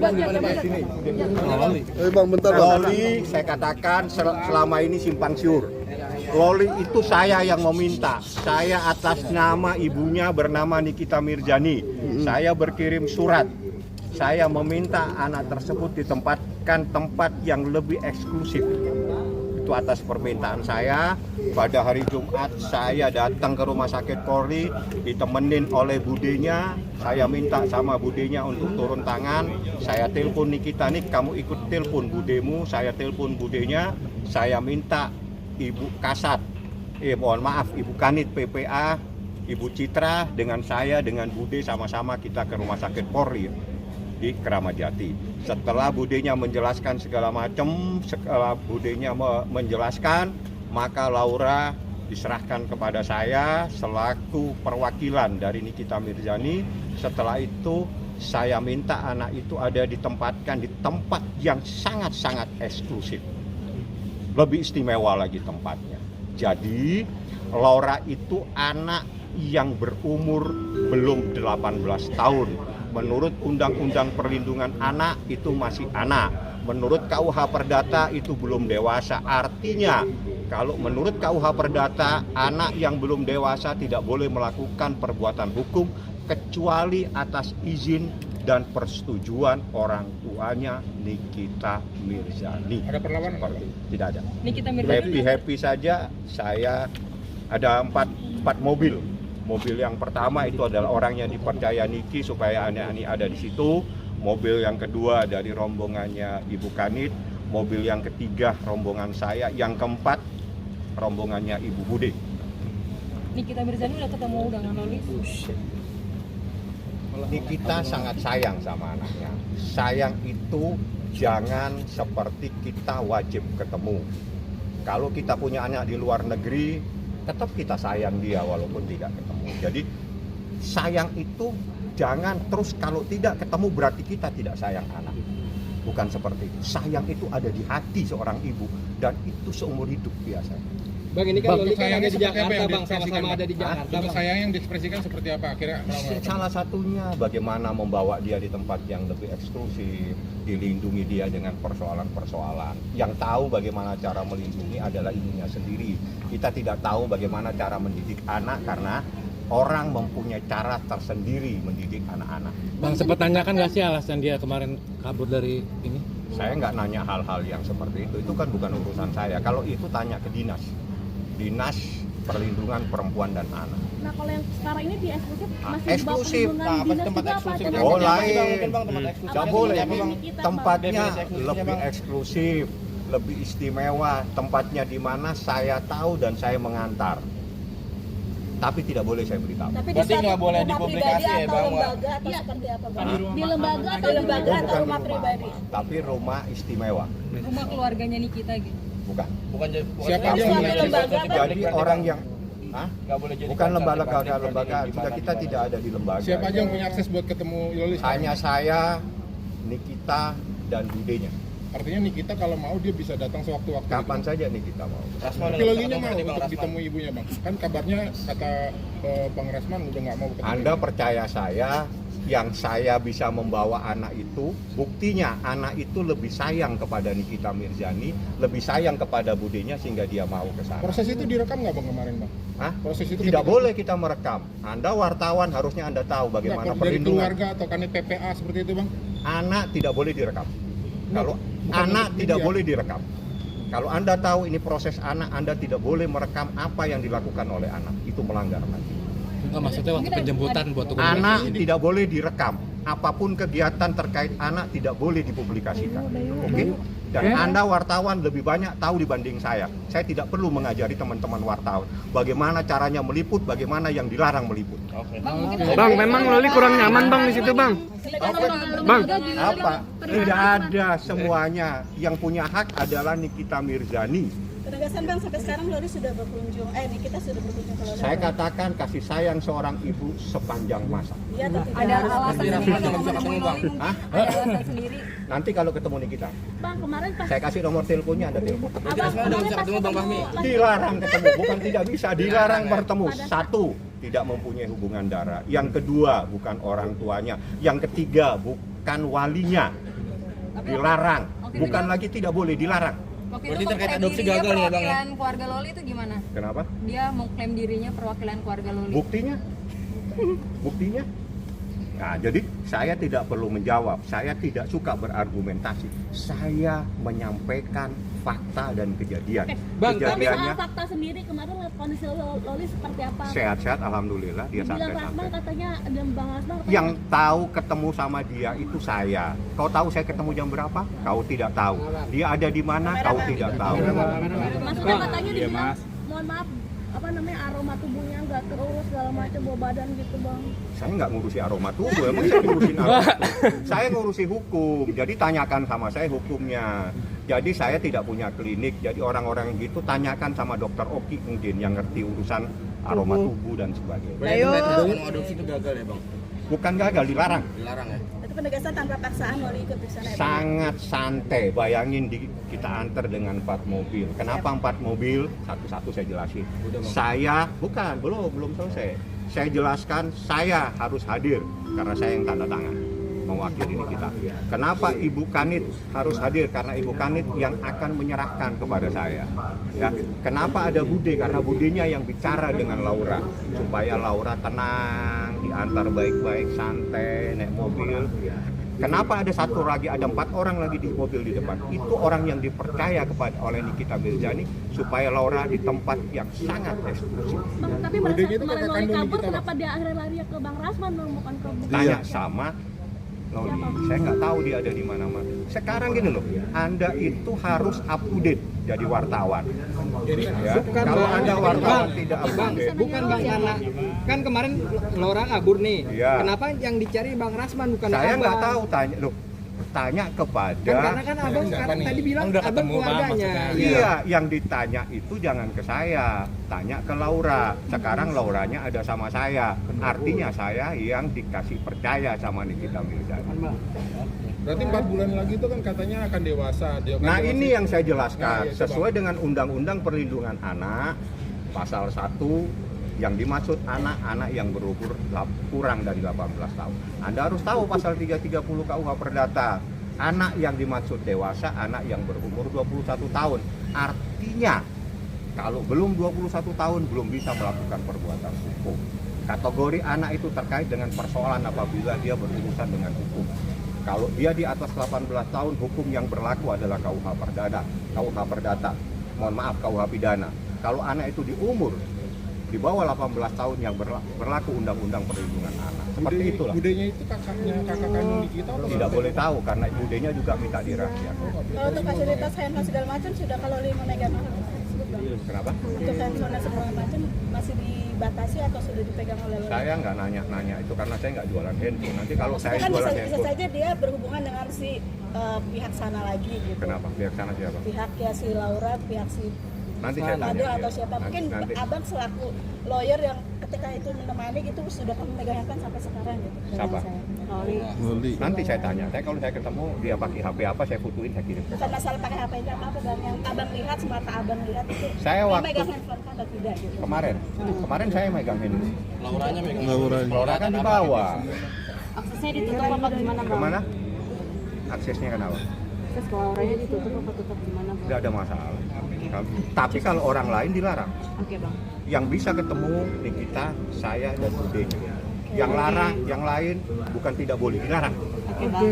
Bang, bentar Bang. Loli, saya katakan selama ini simpang siur. Loli itu saya yang meminta. Saya atas nama ibunya bernama Nikita Mirzani. Saya berkirim surat. Saya meminta anak tersebut ditempatkan tempat yang lebih eksklusif. Itu atas permintaan saya. Pada hari Jumat saya datang ke rumah sakit Polri, ditemenin oleh budenya. Saya minta sama budenya untuk turun tangan. Saya telepon Nikita, nih kamu ikut telepon budemu. Saya telepon budenya. Saya minta Ibu Kasat, Ibu Kanit PPA, Ibu Citra dengan saya, dengan Bude sama-sama kita ke rumah sakit Polri di Keramat Jati. Setelah budenya menjelaskan segala macam, setelah budenya menjelaskan, maka Laura diserahkan kepada saya selaku perwakilan dari Nikita Mirzani. Setelah itu saya minta anak itu ada ditempatkan di tempat yang sangat-sangat eksklusif. Lebih istimewa lagi tempatnya. Jadi Laura itu anak yang berumur belum 18 tahun. Menurut Undang-Undang Perlindungan Anak itu masih anak. Menurut KUH Perdata itu belum dewasa. Artinya kalau menurut KUH Perdata, anak yang belum dewasa tidak boleh melakukan perbuatan hukum kecuali atas izin dan persetujuan orang tuanya Nikita Mirzani. Ada perlawanan? Tidak ada. Nikita Mirzani Happy saja. Saya ada empat mobil. Mobil yang pertama itu adalah orang yang dipercaya Niki supaya anak-anak ada di situ. Mobil yang kedua dari rombongannya Ibu Kanit. Mobil yang ketiga rombongan saya. Yang keempat rombongannya Ibu Bude. Nikita Mirzani udah ketemu dengan Loli. Nikita sangat sayang sama anaknya. Sayang itu jangan seperti kita wajib ketemu. Kalau kita punya anak di luar negeri, tetap kita sayang dia walaupun tidak ketemu. Jadi sayang itu jangan terus kalau tidak ketemu berarti kita tidak sayang anak. Bukan seperti itu. Sayang itu ada di hati seorang ibu dan itu seumur hidup biasanya. Bang, ini kan Loli kan ada di Jakarta, Bang, sama-sama ada di Jakarta. Bentuk sayang yang diekspresikan seperti apa akhirnya? Salah satunya bagaimana membawa dia di tempat yang lebih eksklusif, dilindungi dia dengan persoalan-persoalan. Yang tahu bagaimana cara melindungi adalah ibunya sendiri. Kita tidak tahu bagaimana cara mendidik anak karena orang mempunyai cara tersendiri mendidik anak-anak. Bang, sempat tanyakan nggak sih alasan dia kemarin kabur dari ini? Saya nggak nanya hal-hal yang seperti itu kan bukan urusan saya. Kalau itu tanya ke Dinas Perlindungan Perempuan dan Anak. Nah, kalau yang sekarang ini di eksklusif masih eksklusif. di bawah perlindungan dinas juga apa? Oh lain, Apa nggak boleh. Nikita, Tempatnya Bang? lebih eksklusif, lebih istimewa. Tempatnya di mana saya tahu dan saya mengantar. Tapi tidak boleh saya beritahu. Tapi berarti nggak boleh dipublikasi ya, Bang? Lembaga atau seperti apa, Bang? Di lembaga atau Oh, lembaga atau bukan rumah di pribadi? tapi rumah istimewa. Rumah keluarganya Nikita gitu. Bukan. Siapa Jadi yang suatu lembaga, Bang? Jadi orang yang nggak boleh jadi bukan lembaga di mana, kita tidak ada di lembaga. Siapa aja yang punya akses buat ketemu Loli? Hanya saya, Nikita dan budenya. Artinya Nikita kalau mau dia bisa datang sewaktu-waktu. Kapan saja Nikita mau. Tapi Lolinya mau untuk ditemui ibunya, Bang. Kan kabarnya kata Bang Rasman udah nggak mau ketemu. Anda percaya saya, yang saya bisa membawa anak itu, buktinya anak itu lebih sayang kepada Nikita Mirzani, lebih sayang kepada budenya sehingga dia mau ke sana. Proses itu direkam nggak, Bang, kemarin, Bang? Hah? Proses itu Tidak boleh kita merekam. Anda wartawan harusnya Anda tahu bagaimana dari perlindungan. keluarga atau Kanit PPA seperti itu, Bang? Anak tidak boleh direkam. Kalau anak tidak boleh direkam. Kalau Anda tahu ini proses anak, Anda tidak boleh merekam apa yang dilakukan oleh anak. Itu melanggar nanti. Enggak, maksudnya waktu penjemputan buat dokumentasi. Anak tidak boleh direkam. Apapun kegiatan terkait anak tidak boleh dipublikasikan. Oke? Dan Anda wartawan lebih banyak tahu dibanding saya. Saya tidak perlu mengajari teman-teman wartawan bagaimana caranya meliput, bagaimana yang dilarang meliput. Bang, memang Loli kurang nyaman Bang di situ Bang. Bang, Apa? Tidak ada semuanya. Yang punya hak adalah Nikita Mirzani. Penegasan, Bang, sampai sekarang Loli sudah berkunjung. Nikita sudah berkunjung ke Loli. Saya katakan kasih sayang seorang ibu sepanjang masa. Iya, atau tidak? Ada alasan sendiri untuk menemui Loli. Hah? Ada alasan sendiri. Nanti kalau ketemu Nikita, Bang, kemarin pas saya kasih nomor teleponnya, Anda telepon. kemarin pas ketemu Dilarang ketemu, bukan tidak bisa, dilarang bertemu. Satu, tidak mempunyai hubungan darah. Yang kedua, bukan orang tuanya. Yang ketiga, bukan walinya. Dilarang. Oke, Bukan Bang. lagi tidak boleh, dilarang. Waktu Berarti itu terkait klaim adopsi dirinya gagal nih ya, Bang, ya? perwakilan keluarga Loli itu gimana? Kenapa? Dia mau klaim dirinya perwakilan keluarga Loli. Buktinya? Buktinya? Nah, jadi saya tidak perlu menjawab. Saya tidak suka berargumentasi. Saya menyampaikan fakta dan kejadian. Bang, Tapi Kejadiannya soal fakta sendiri kemarin lihat kondisi Loli seperti apa? sehat-sehat, alhamdulillah. Dia Bilang Rasman santai-santai. katanya dan Bang Rasman katanya Yang tahu ketemu sama dia itu saya. Kau tahu saya ketemu jam berapa? Kau tidak tahu. Dia ada di mana? Kau tidak tahu. maksudnya katanya dibilang mohon maaf apa namanya aroma tubuhnya nggak terurus segala macam bau badan gitu Bang. Saya nggak ngurusi aroma tubuh, emang saya ngurusin aroma tubuh. Saya ngurusi hukum, jadi tanyakan sama saya hukumnya. Jadi saya tidak punya klinik, jadi orang-orang yang gitu tanyakan sama dokter Oki mungkin yang ngerti urusan aroma tubuh dan sebagainya. Berarti mau adopsi itu gagal ya, Bang? Bukan gagal, dilarang. Dilarang ya? Itu penegasan tanpa paksaan Loli ikut di sana ya, Bang? Sangat santai, bayangin kita antar dengan 4 mobil. Kenapa 4 mobil? Satu-satu saya jelasin. Saya, belum selesai. Saya jelaskan, saya harus hadir karena saya yang tanda tangan mewakili kita. Kenapa Ibu Kanit harus hadir? Karena Ibu Kanit yang akan menyerahkan kepada saya. Ya, kenapa ada Bude? Karena Budenya yang bicara dengan Laura supaya Laura tenang, diantar baik-baik, santai, naik mobil. Kenapa ada satu lagi, ada 4 orang lagi di mobil di depan? Itu orang yang dipercaya oleh Nikita Mirzani supaya Laura di tempat yang sangat eksklusif. Bang, tapi Budenya merasa itu kemarin kakak Loli kandung kabur kita, Bang. kenapa dia akhirnya lari ke Bang Rasman Bang, bukan ke Tanya sama Loli, saya nggak tahu dia ada di mana-mana. Sekarang gini loh, Anda itu harus up to date jadi wartawan. Ya, Bukan, kalau Bang. Anda wartawan Bang, tidak up to Bang, date. bukan Bang karena kan kemarin Laura kabur nih. Iya. Kenapa yang dicari Bang Rasman bukan Saya Abang? nggak tahu, tanya loh, tanya kepada. Kan karena kan Abang Siapa nih? tadi bilang Udah Abang ketemu, Bang, keluarganya. maksudnya. Iya, yang ditanya itu jangan ke saya, tanya ke Laura. Sekarang Lauranya ada sama saya, artinya saya yang dikasih percaya sama Nikita Mirzani. Berarti 4 bulan lagi itu kan katanya akan dewasa. Dia akan Nah dewasa. ini yang saya jelaskan, Nah, iya, sesuai dengan Undang-Undang Perlindungan Anak, pasal 1, yang dimaksud anak-anak yang berumur kurang dari 18 tahun. Anda harus tahu pasal 330 KUH Perdata, anak yang dimaksud dewasa, anak yang berumur 21 tahun. Artinya, kalau belum 21 tahun, belum bisa melakukan perbuatan hukum. Kategori anak itu terkait dengan persoalan apabila dia berurusan dengan hukum. Kalau dia di atas 18 tahun, hukum yang berlaku adalah KUH Perdata. Mohon maaf, KUH Pidana. Kalau anak itu di umur di bawah 18 tahun yang berlaku Undang-Undang Perlindungan Anak. Seperti itulah. Budenya itu kakak kandung Nikita atau Tidak boleh tahu karena budenya juga minta dirahasiakan. Kalau untuk fasilitas handphone segala macam sudah kalau Loli memegang tersebut Bang. Kenapa? Untuk handphone dan segala macam masih dibatasi atau sudah dipegang oleh Loli? Saya nggak nanya itu karena saya nggak jualan handphone. Nanti kalau saya Maksudnya kan jualan bisa handphone, saja dia berhubungan dengan si pihak sana lagi gitu. kenapa? Pihak sana siapa? Pihak ya si Laura, pihak si Nanti saya tanya. Fadil ya. atau siapa. Mungkin Nanti. Abang selaku lawyer yang ketika itu menemani gitu sudah memegang handphone sampai sekarang gitu. dengan Siapa? saya. Loli. Nanti saya tanya. Saya kalau saya ketemu dia pakai HP apa, saya fotoin, saya kirim. Bukan masalah pakai HP itu apa Bang, yang Abang lihat, semata Abang lihat itu. Saya dia waktu- megang handphone kan atau tidak gitu. Kemarin saya megang handphone. Lauranya megang. Laura kan di bawah. Aksesnya ditutup apa gimana Bang? Kemana? Aksesnya kenapa? Akses ke Lauranya ditutup apa tetap gimana Bang? Tidak ada masalah. Tapi kalau orang lain dilarang. Oke Bang. Yang bisa ketemu Nikita, saya dan Budenya. Yang larang, yang lain bukan tidak boleh, dilarang. Oke Bang.